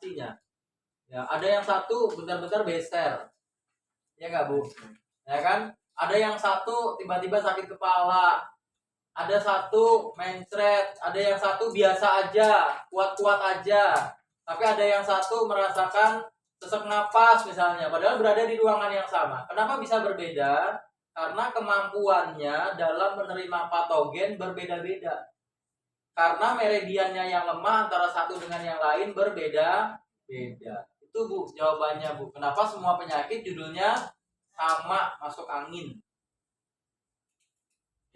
pastinya. Ya, ada yang satu bentar-bentar beser. Ya nggak, Bu? Ya kan? Ada yang satu tiba-tiba sakit kepala. Ada satu mencret, ada yang satu biasa aja, kuat-kuat aja. Tapi ada yang satu merasakan sesak napas misalnya, padahal berada di ruangan yang sama. Kenapa bisa berbeda? Karena kemampuannya dalam menerima patogen berbeda-beda. Karena meridiannya yang lemah antara satu dengan yang lain berbeda-beda. Itu Bu jawabannya Bu. Kenapa semua penyakit judulnya sama masuk angin?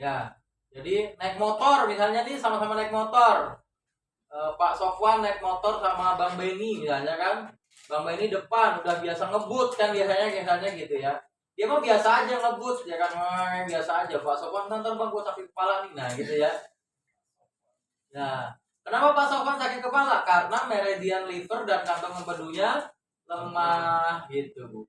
Ya, jadi naik motor misalnya nih, sama-sama naik motor. Pak Sofwan naik motor sama Bang Beni misalnya kan. Bang Beni depan udah biasa ngebut kan biasanya gitu ya. Dia mah biasa aja ngebut ya kan, biasa aja. Pak Sofwan ntar Bang gua sakit kepala nih, nah gitu ya. Nah, kenapa Pak Sofwan sakit kepala? Karena meridian liver dan kantong empedunya lemah gitu, Bu.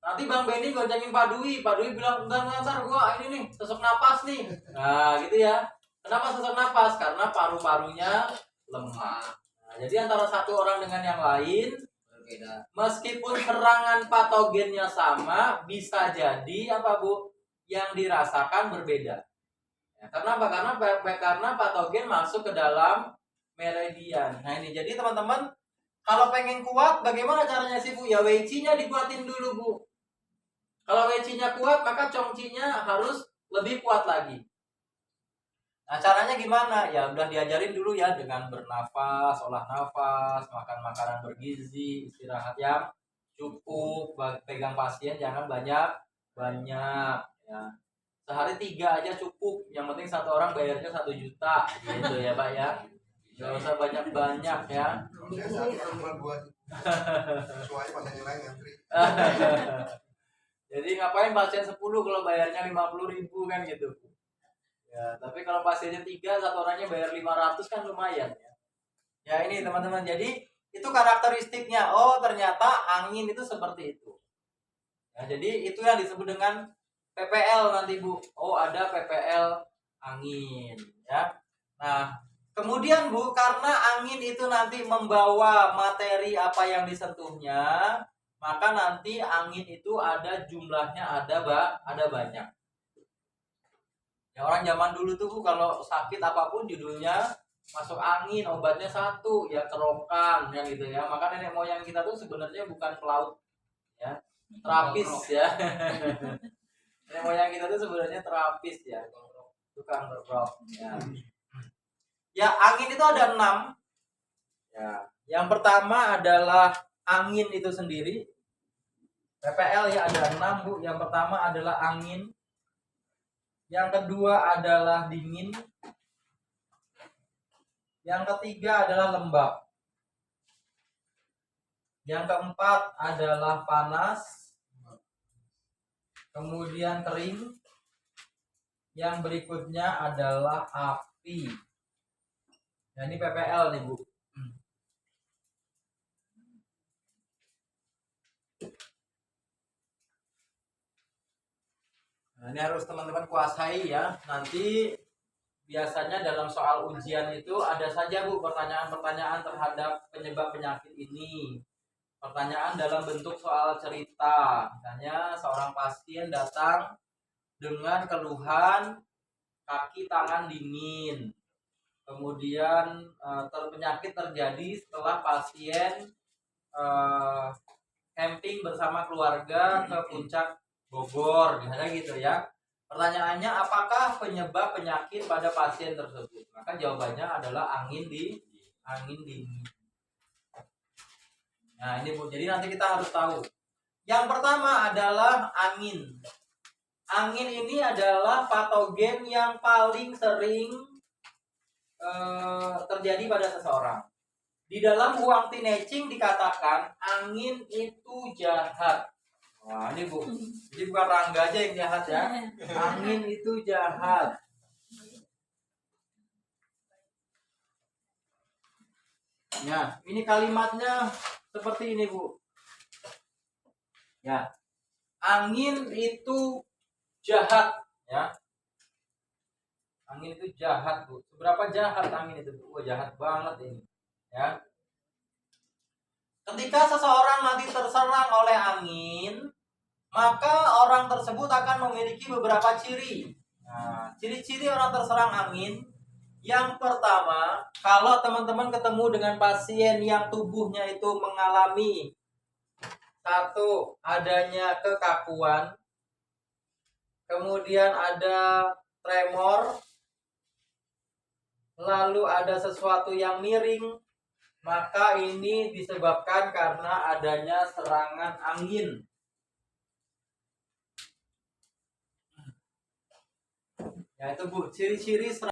Nanti Bang Benny goncengin Pak Dwi bilang, bentar, gua ini nih, sesak napas nih. Nah, gitu ya. Kenapa sesak napas? Karena paru-parunya lemah. Nah, jadi antara satu orang dengan yang lain berbeda. Meskipun serangan patogennya sama, bisa jadi apa, Bu? Yang dirasakan berbeda. Ya, karena apa? Karena patogen masuk ke dalam meridian. Nah, ini jadi teman-teman, kalau pengen kuat, bagaimana caranya sih, Bu? Ya WC-nya dikuatin dulu, Bu. Kalau WC-nya kuat, maka congcinya harus lebih kuat lagi. Nah, caranya gimana? Ya udah diajarin dulu ya, dengan bernafas, olah nafas, makan makanan bergizi, istirahat yang cukup, pegang pasien jangan banyak ya. Sehari 3 aja cukup. Yang penting satu orang bayarnya 1 juta gitu ya, Pak ya. Gak usah banyak-banyak ya. Jadi ngapain pasien 10 kalau bayarnya 50.000 kan gitu. Ya, tapi kalau pasiennya 3, satu orangnya bayar 500 kan lumayan ya. Ya ini teman-teman, jadi itu karakteristiknya. Oh, ternyata angin itu seperti itu. Ya, jadi itu yang disebut dengan PPL nanti, Bu. Oh, ada PPL angin ya. Nah, kemudian Bu, karena angin itu nanti membawa materi apa yang disentuhnya, maka nanti angin itu ada jumlahnya ada banyak. Ya, orang zaman dulu tuh Bu, kalau sakit apapun judulnya masuk angin, obatnya satu, ya kerokan ya gitu ya. Maka nenek moyang kita tuh sebenarnya bukan pelaut ya, terapis ya. Nenek moyang kita tuh sebenarnya terapis ya, tukang berprok ya. Ya, angin itu ada 6. Ya, yang pertama adalah angin itu sendiri. PPL ya ada 6 Bu. Yang pertama adalah angin. Yang kedua adalah dingin. Yang ketiga adalah lembab. Yang keempat adalah panas. Kemudian kering. Yang berikutnya adalah api. Nah, ini PPL nih, Bu. Nah, ini harus teman-teman kuasai ya. Nanti biasanya dalam soal ujian itu ada saja Bu pertanyaan-pertanyaan terhadap penyebab penyakit ini. Pertanyaan dalam bentuk soal cerita. Misalnya seorang pasien datang dengan keluhan kaki tangan dingin. Kemudian penyakit terjadi setelah pasien camping bersama keluarga ke puncak Bogor, misalnya gitu ya. Pertanyaannya, apakah penyebab penyakit pada pasien tersebut? Maka jawabannya adalah angin dingin. Nah, ini Bu. Jadi nanti kita harus tahu. Yang pertama adalah angin. Angin ini adalah patogen yang paling sering terjadi pada seseorang. Di dalam Huang Tinecing dikatakan angin itu jahat. Wah, ini Bu. Jadi bukan Rangga aja yang jahat ya. Angin itu jahat. Ya, ini kalimatnya seperti ini, Bu. Ya. Angin itu jahat, ya. Angin itu jahat, Bu. Seberapa jahat angin itu, Bu? Jahat banget ini, ya. Ketika seseorang nanti terserang oleh angin, maka orang tersebut akan memiliki beberapa ciri. Nah, ciri-ciri orang terserang angin, yang pertama, kalau teman-teman ketemu dengan pasien yang tubuhnya itu mengalami satu, adanya kekakuan, kemudian ada tremor, lalu ada sesuatu yang miring, maka ini disebabkan karena adanya serangan angin. Ya itu Bu, ciri-ciri